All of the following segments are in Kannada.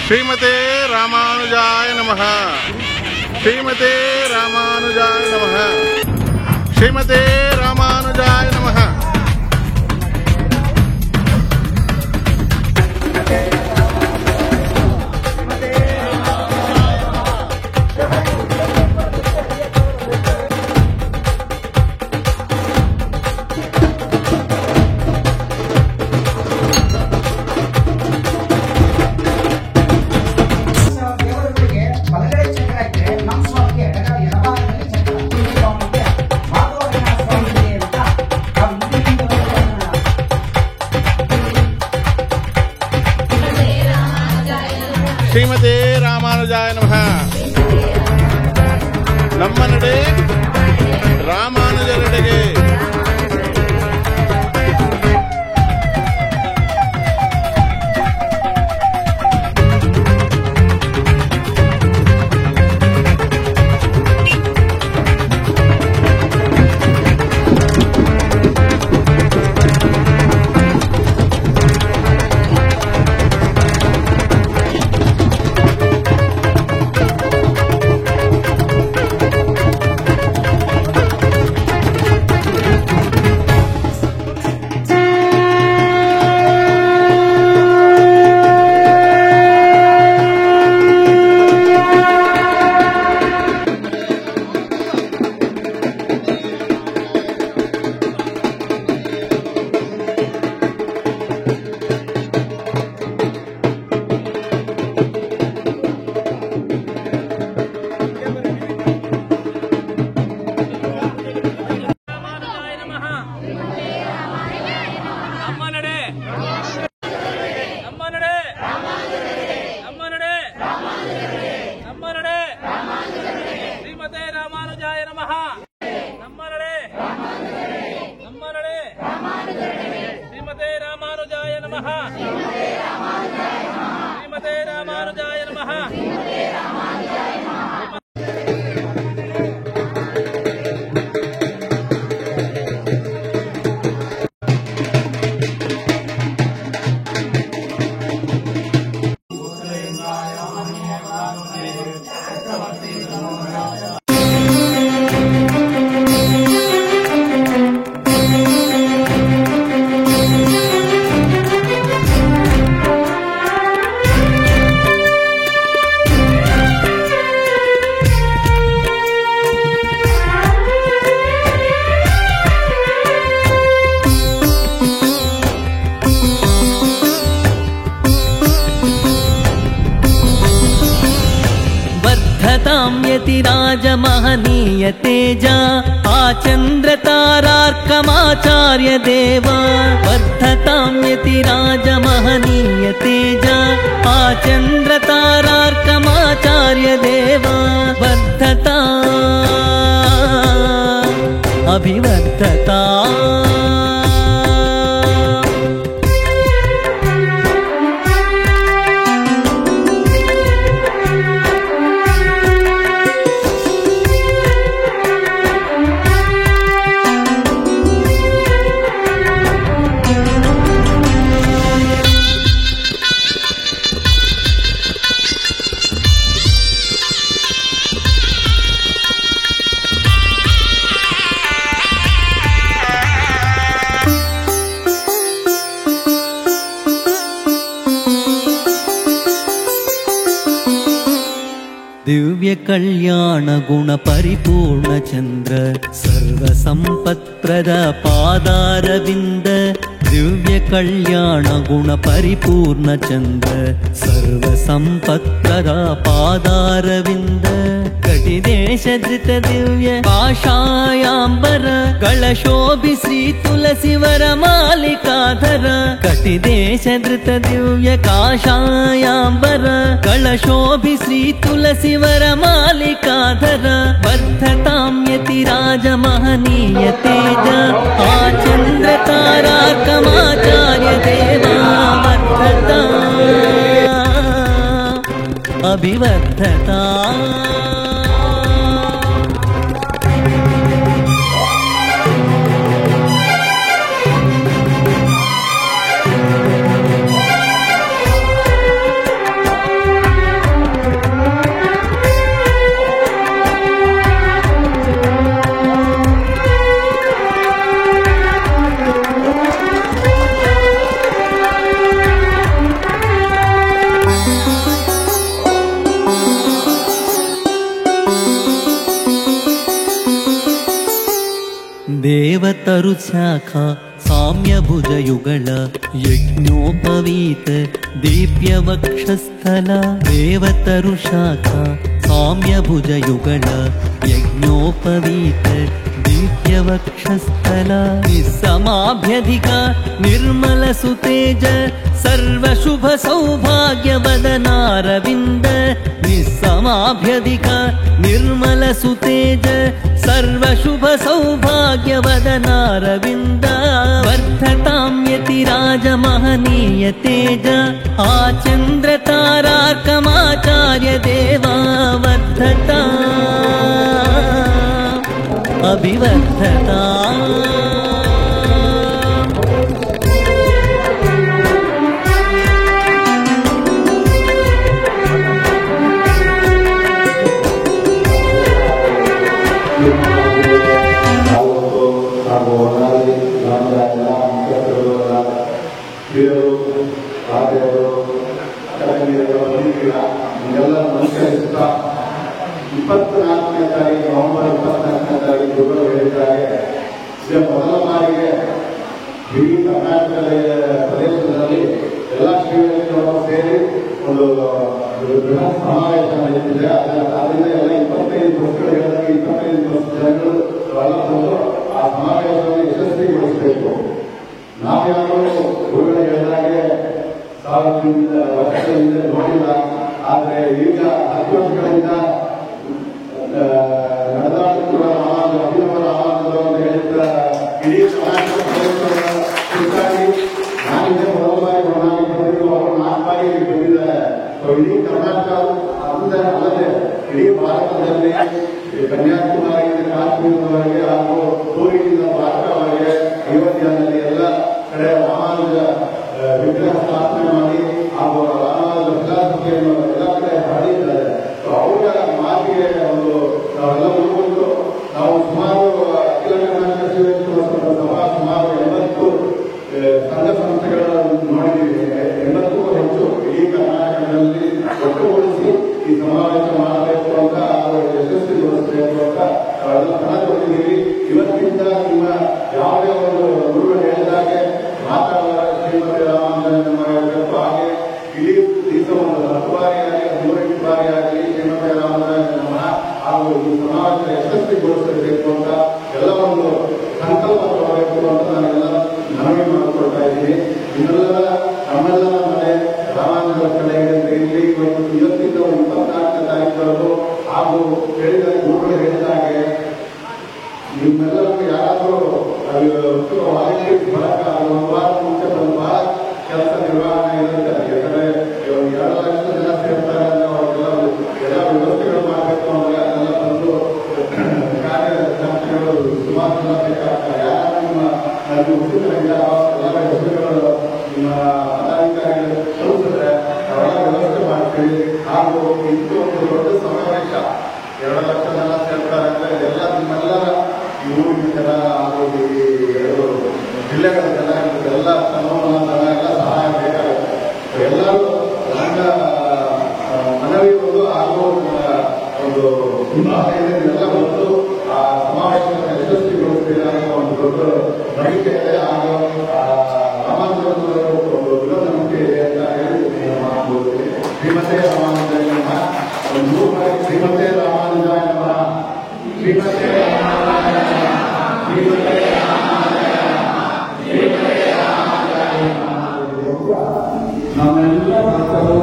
ಶ್ರೀಮತೆ ರಾಮಾನುಜಾಯ ನಮಃ. ಶ್ರೀಮತೆ ರಾಮಾನುಜಾಯ ನಮಃ. ಶ್ರೀಮತೆ ರಾಮಾನುಜಾಯ ನಮಃ. ಶ್ರೀಮತೆ ರಾಮಾನುಜಾಯ ನಮಃ. ನಮ್ಮ ನಡೆ ರಾಮಾನುಜರೆಡೆಗೆ. महनीय तेजा आचन्द्रतारार्कमाचार्य देव वर्धताम्यतिराज महनीय तेजा आचन्द्रतारार्कमाचार्य देव वर्धता अभिवर्धता दिव्य कल्याण गुण परिपूर्ण चंद्र सर्व संपत्प्रद पादारविंद दिव्य कल्याण गुण परिपूर्ण चंद्र सर्व संपत्प्रद पादारविंद कटिदेश धृत दिव्य काषायांबर कलशोभि श्री तुलसी वर मालिकाधर कटिदेश धृत दिव्य काषायांबर कलशोभि श्री तुलसी वर मालिकाधर वर्धताम्यतिराज महनीय तेज आचन्द्रतारार्कमाचार्य देवा वर्धता अभिवर्धता ತರುಶಾಖಾ ಸಾಮ್ಯಭುಜಯುಗಳ ಯಜ್ಞೋಪವೀತ ದಿವ್ಯ ವಕ್ಷಸ್ಥಲ ದೇವತರುಶಾಖಾ ಸಾಮ್ಯಭುಜಯುಗಳ ಯಜ್ಞೋಪವೀತ ದಿವ್ಯ ವಕ್ಷಸ್ಥಲ ನಿಸ್ಸಮಾಭ್ಯಧಿಕ ನಿರ್ಮಲ ಸುತೇಜ ಸರ್ವಶುಭ ಸೌಭಾಗ್ಯ ವದನಾರವಿಂದ ನಿಸ್ಸಮಾಭ್ಯಧಿಕ ನಿರ್ಮಲ ಸುತೇಜ ಸರ್ವಶುಭ ಸೌಭಾಗ್ಯ ವದನಾರವಿಂದ ವರ್ಧತಾಂ ಯತಿರಾಜ ಮಹನೀಯ ತೇಜ ಆಚಂದ್ರ ತಾರಾರ್ಕಮಾಚಾರ್ಯ ದೇವಾ ವರ್ಧತಾ ಅಭಿವರ್ಧತಾ ನಮಸ್ಕರಿಸುತ್ತಾ 24ನೇ ತಾರೀಕು ನವೆಂಬರ್ 24ನೇ ತಾರೀಕು ಗುರುಗಳು ಹೇಳಿದ್ದಾರೆ. ಇದು ಮೊದಲ ಬಾರಿಗೆ ಇಡೀ ಕರ್ನಾಟಕದ ಪ್ರದೇಶದಲ್ಲಿ ಎಲ್ಲ ಶ್ರೀಗಳು ಸೇರಿ ಒಂದು ಬೃಹತ್ ಸಮಾವೇಶ ನಡೆಯುತ್ತಿದೆ. ಅದರಿಂದ ಎಲ್ಲ 25 ವರ್ಷಗಳು ಹೇಳಿದಾಗ 25 ವರ್ಷ ಜನಗಳು ಬಂದು ಆ ಸಮಾವೇಶವನ್ನು ಯಶಸ್ವಿಗೊಳಿಸಬೇಕು. ನಾವು ಯಾರು ಗುರುಗಳು ಹೇಳಿದಾಗೆ 1000 ವರ್ಷಗಳಿಂದ ನೋಡಿಲ್ಲ. ಆದರೆ ಈಗ 10 ವರ್ಷಗಳಿಂದ ನಡೆದಾಡುತ್ತಿರುವ ಅಭಿನವ ರಾಮಾನಂದರನ್ನು ಹೇಳಿದ ಇಡೀ ಕರ್ನಾಟಕ ನಾನಿದೆ ಮೊದಲ ಬಾರಿ ಬಂದಿದ್ದು ಅವರು 4 ಬಾರಿ ಬಂದಿದ್ದಾರೆ. ಇಡೀ ಕರ್ನಾಟಕ ಅಲ್ಲದೆ ಇಡೀ ಭಾರತದಲ್ಲಿ ಕನ್ಯಾಕುಮಾರಿಯಿಂದ ಕಾಶ್ಮೀರದವರೆಗೆ ಹಾಗೂ ಸೂರ್ಯನಿಂದ ಭಾರತವರೆಗೆ ಅಯೋಧ್ಯೆಯಲ್ಲಿ ಎಲ್ಲ ಕಡೆ ರಾಮಾನುಜ ವಿಗ್ರಹ ಸ್ಥಾಪನೆ ಮಾಡಿ ಹಾಗೂ ರಾಮಾನುಜ ಫಿಲಾಸಫಿಯನ್ನು ಎಲ್ಲ ಕಡೆ ಹರಡಿದ್ದಾರೆ. ಅವರ ಮಾತಿಗೆ ಒಂದು ನಾವೆಲ್ಲ ಉಳ್ಕೊಂಡು ನಾವು ಸುಮಾರು ಅಖಿಲ ಕರ್ನಾಟಕ ಶಿವೇಶ್ವರ ಸಭಾ ಸುಮಾರು 80 ಸಂಘ ಸಂಸ್ಥೆಗಳನ್ನು ನೋಡಿದ್ದೀವಿ. 80ಕ್ಕೂ ಹೆಚ್ಚು ಇಡೀ ಕರ್ನಾಟಕದಲ್ಲಿ ಒಟ್ಟುಗೂಡಿಸಿ ಈ ಸಮಾವೇಶ ಮಾಡಬೇಕು ಅಂತ ಅವರು ಯಶಸ್ವಿಗೊಳಿಸಬೇಕು ಅಂತ ನಾವೆಲ್ಲ ಕಣತೊಟ್ಟಿದ್ದೀವಿ. ಇವತ್ತಿಂದ ನಿಮ್ಮ ಯಾವುದೇ ಒಂದು ಗುರುಗಳು ಹೇಳಿದಾಗೆ ಮಾತಾಡುವ ಶ್ರೀಮತಿ ರಾಮಾನಂದನ ಹೇಳಬೇಕು. ಹಾಗೆ ಇಡೀ ದಿವಸ ಒಂದು 10 ಬಾರಿ ಆಗಲಿ 108 ಬಾರಿ ಆಗಲಿ ಶ್ರೀಮತಿ ರಾಮಾನಂದನ ಹಾಗೂ ಈ ಸಮಾವೇಶ ಯಶಸ್ವಿಗೊಳಿಸಬೇಕು ಅಂತ ಎಲ್ಲ ಒಂದು ಸಂಕಲ್ಪ ತಗೋಬೇಕು ಅಂತ ನಾನೆಲ್ಲ ಮನವಿ ಮಾಡಿಕೊಳ್ತಾ ಇದ್ದೀನಿ. ಇನ್ನೆಲ್ಲ ನಮ್ಮೆಲ್ಲರ ಮನೆ ರಾಮಾನಂದರ ಕಡೆಗೆ ಇಲ್ಲಿ ಇವತ್ತಿಂದ 24ನೇ ತಾರೀಕು ಹಾಗೂ ಹೇಳಿದ ಗುರುಗಳು ಹೇಳಿದಾಗೆ ನಿಮ್ಮೆಲ್ಲರಿಗೂ ಯಾರಾದರೂ ವಾಲಂಟಿಯರ್ಸ್ ಬರಕ್ಕಾಗಲ್ಲ. 1 ವಾರ ಮುಂಚೆ ಬಂದು ಬಹಳ ಕೆಲಸ ನಿರ್ವಹಣೆ ಇರುತ್ತೆ. ಯಾಕಂದ್ರೆ 2 ಲಕ್ಷ ಜನ ಸೇರ್ತಾರೆ ಅಂದ್ರೆ ಅವ್ರಿಗೆಲ್ಲ ಎಲ್ಲ ವ್ಯವಸ್ಥೆಗಳು ಮಾಡಬೇಕು ಅಂದ್ರೆ ಅದೆಲ್ಲ ಬಂದು ಕಾರ್ಯದರ್ಶಿಗಳು ಸುಮಾರು ಜನ ಬೇಕಾಗ್ತಾರೆ. ಯಾರು ನಿಮ್ಮ ನನಗೆ ಉಚಿತರಿಂದ ಎಲ್ಲ ವ್ಯವಸ್ಥೆಗಳು ನಿಮ್ಮ ಪದಾಧಿಕಾರಿಗಳು ತಲುಪಿದ್ರೆ ಅವೆಲ್ಲ ವ್ಯವಸ್ಥೆ ಮಾಡ್ತೀವಿ. ಹಾಗೂ ಇಂದು ಒಂದು ದೊಡ್ಡ ಸಮಾವೇಶ 2 ಲಕ್ಷ ಜನ ಸೇರ್ತಾರೆ ಅಂದ್ರೆ ಎಲ್ಲ ನಿಮ್ಮೆಲ್ಲರ ಊರಿನ ಜನ ಹಾಗೂ ಜಿಲ್ಲೆಗಳ ಜನ ಎಲ್ಲ ಸಂಭ್ರಮದ ಜನ ಎಲ್ಲ ಸಹಾಯ ಬೇಕಾಗುತ್ತೆ. ಎಲ್ಲರೂ ನನ್ನ ಮನವಿ ಒಂದು ಹಾಗೂ ಒಂದು ಎಲ್ಲ ಬಂದು ಆ ಸಮಾವೇಶವನ್ನು ಯಶಸ್ವಿಗೊಳಿಸ್ತೀರ ಅನ್ನೋ ಒಂದು ದೊಡ್ಡ ನಂಬಿಕೆ ಇದೆ. ಹಾಗೂ ರಾಮಾನಂದರವರು ಒಂದು ದೃಢ ನಂಬಿಕೆ ಇದೆ ಅಂತ ಹೇಳಿ ಮಾಡ್ಬೋದ್ರಿ. ಶ್ರೀಮತೆ ರಾಮಾನುಜಾಯ ನಮಃ. ಒಂದು 3 ಬಾರಿ ಶ್ರೀಮತೆ ರಾಮಾನುಜಾಯ ನಮಃ. ಶ್ರೀಮತೆ ನಮ್ಮೆಲ್ಲ ಭಕ್ತರು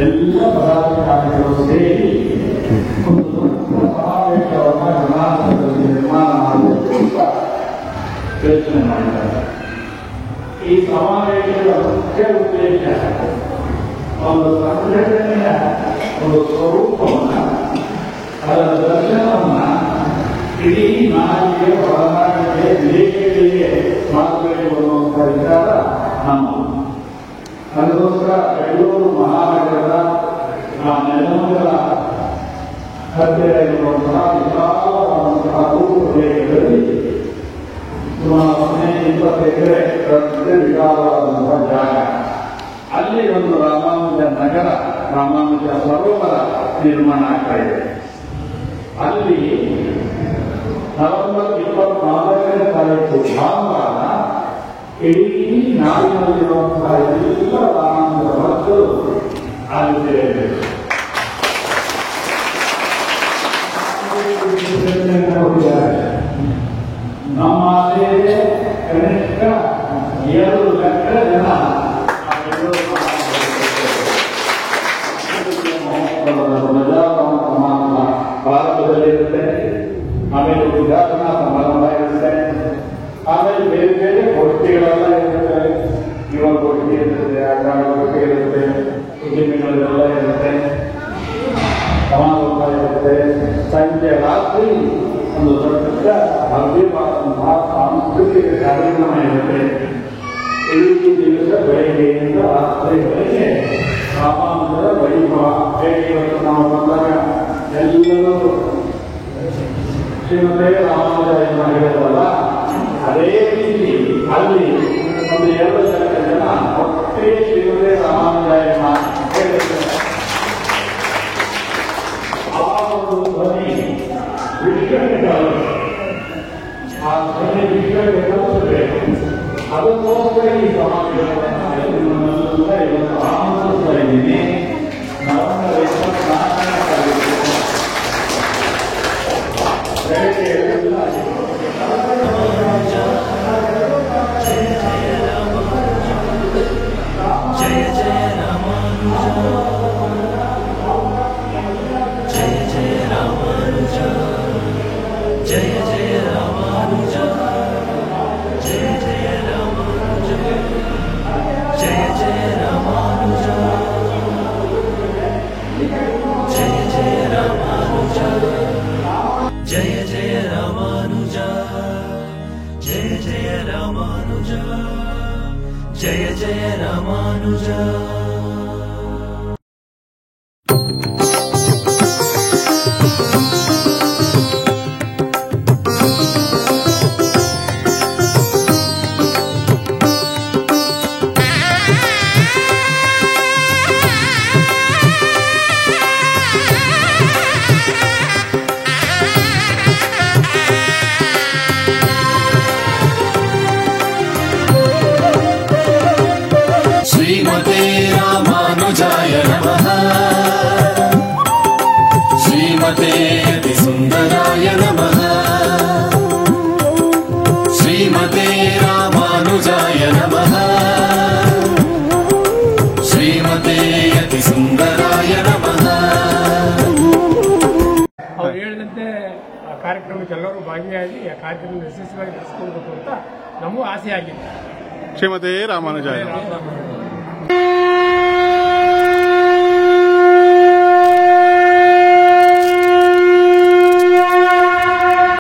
ಎಲ್ಲ ಪದಾಧಿಕಾರಿಗಳು ಸೇರಿ ಒಂದು ಸಮಾವೇಶವನ್ನು ಕರ್ನಾಟಕದಲ್ಲಿ ನಿರ್ಮಾಣ ಮಾಡಬೇಕು ಅಂತ ಯೋಚನೆ ಮಾಡಿದ್ದಾರೆ. ಈ ಸಮಾವೇಶದ ಮುಖ್ಯ ಉದ್ದೇಶ ಒಂದು ಸಂಘಟನೆಯ ಒಂದು ಸ್ವರೂಪವನ್ನು ಅದರ ದರ್ಶನವನ್ನು ಇಡೀ ನಾಡಿಗೆ ಒಳನಾಡಿಗೆ ದೇಶಗಳಿಗೆ ಮಾಡಬೇಕು ಅನ್ನುವಂಥ ವಿಚಾರ ನಮ್ಮದು. ಅದಕ್ಕೋಸ್ಕರ ಬೆಂಗಳೂರು ಮಹಾನಗರದ ನೆಲಮಂಗಲ ಹತ್ತಿರ ಇರುವಂತಹ ವಿಶಾಲವಾದಂತಹ ಭೂಪ್ರದೇಶದಲ್ಲಿ ಸುಮಾರು 15-20 ಎಕರೆ ವಿಶಾಲವಾದಂತಹ ಜಾಗ. ಅಲ್ಲಿ ಒಂದು ರಾಮಾನುಜ ನಗರ, ರಾಮಾನುಜ ಸರೋವರ ನಿರ್ಮಾಣ ಆಗ್ತಾ ಇದೆ. ಅಲ್ಲಿ ನವೆಂಬರ್ 24ನೇ ತಾರೀಕು ಭಾನುವಾರ ಇಡೀ ನಾಡಿನಲ್ಲಿರುವಂತಹ ಎಲ್ಲ ರಾಮಾನುಜರ ಭಕ್ತರು ಅಲ್ಲಿ ಸೇರಬೇಕು. ನಮ್ಮ ಸೇವೆ ಕನಿಷ್ಠ 2 ಲಕ್ಷ ಜನ ಭಾರತದಲ್ಲಿರುತ್ತೆ. ಆಮೇಲೆ ಉದ್ಘಾಟನಾ ಸಮಾರಂಭ ಇರುತ್ತೆ. ಆಮೇಲೆ ಬೇರೆ ಬೇರೆ ಗೋಷ್ಠಿಗಳೆಲ್ಲ ಇರುತ್ತೆ. ಯುವ ಗೋಷ್ಠಿ ಇರುತ್ತೆ, ಆಟಾಡ ಗೋಷ್ಠಿ ಇರುತ್ತೆ, ಉದ್ಯಮಿಗಳೆಲ್ಲ ಇರುತ್ತೆ, ಸಮಾರೋಪ ಇರುತ್ತೆ. ಸಂಜೆ ರಾತ್ರಿ ಒಂದು ದೊಡ್ಡ ಭವ್ಯವಾದಂತಹ ಸಾಂಸ್ಕೃತಿಕ ಕಾರ್ಯಕ್ರಮ ಇರುತ್ತೆ. ಈ ದಿವಸ ಬೆಳಗ್ಗೆಯಿಂದ ರಾತ್ರಿವರೆಗೆ ರಾಮಾನುಜರ ವೈಭವ. ಇವತ್ತು ನಾವು ಬಂದಾಗ ಎಲ್ಲರೂ ಶ್ರೀಮತಿ ರಾಮಾನುಜಾಯನ ಹೇಳಿದ್ರಲ್ಲ, ಅದೇ ರೀತಿ ಅಲ್ಲಿ ಒಂದು 2 ಲಕ್ಷ ಜನ ಒಟ್ಟಿಗೆ ಶ್ರೀಮತಿ ರಾಮಾನುಜಾಯನ ಹೇಳಿದ್ದಾರೆ. ಆ ಒಂದು ಧ್ವನಿ ವಿಶ್ವಕ್ಕೆ ಆ ಧ್ವನಿ ವಿಶ್ವಕ್ಕೆ ತಲುಪಬೇಕು. ಅದಕ್ಕೋಸ್ಕರ ಈ ಸಮಾವೇಶವನ್ನು ಇವತ್ತು ಆಮಂತ್ರಿಸ್ತಾ ಇದ್ದೀನಿ. ನವೆಂಬರ್ 24ನೇ ತಾರೀಕು ಬೆಳಗ್ಗೆ जय जय रामानुजा. श्रीमते रामानुजाय नमः. श्रीमते अतिसुन्दराय नमः. श्रीमते रामानुजाय नमः. श्रीमते अतिसुन्दराय नमः. ಅವ್ರು ಹೇಳಿದಂತೆ ಆ ಕಾರ್ಯಕ್ರಮಕ್ಕೆ ಎಲ್ಲರೂ ಭಾಗಿಯಾಗಿ ಆ ಕಾರ್ಯಕ್ರಮ ಯಶಸ್ವಿಯಾಗಿ ನಡೆಸಿಕೊಳ್ಬೇಕು ಅಂತ ನಮಗೂ ಆಸೆ ಆಗಿದೆ. ಶ್ರೀಮತಿ ರಾಮಾನುಜಾಯ.